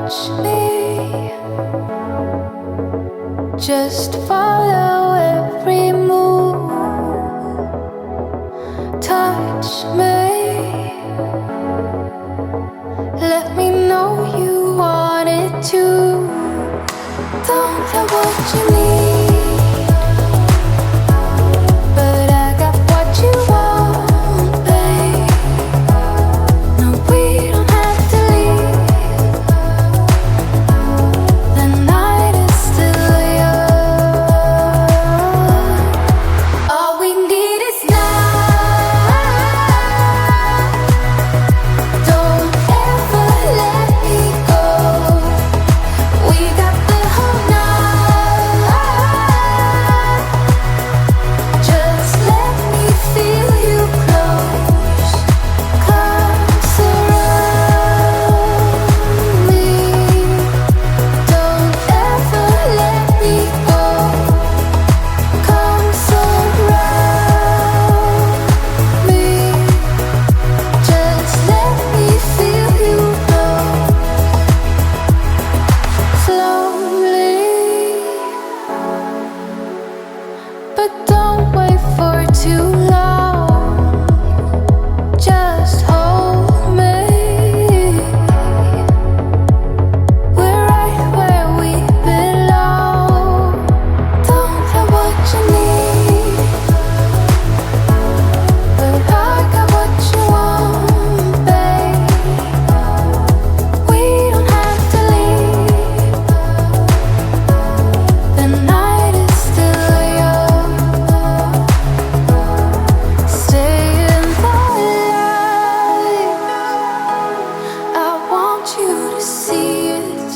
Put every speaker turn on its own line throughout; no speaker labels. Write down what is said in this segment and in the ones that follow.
watch me, just follow every move. Touch me, let me know you wanted to. Don't have what you need, but I got what you want, babe. No, we don't have to leave. The night is still young. All we need is now. Don't ever let me go. We got the whole night. Just let me feel you close. Come surround me. Don't ever let me go. Come surround me. Just let me feel you close. Slowly, but don't wait for too long. Just hold me. We're right where we belong. Don't have what you need, but I got what you want, babe. We don't have to leave. The night is still young. Stay in the light. I want you to see it.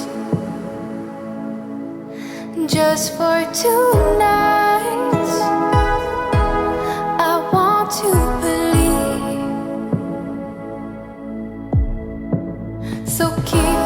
Just for tonight, I want to believe. So keep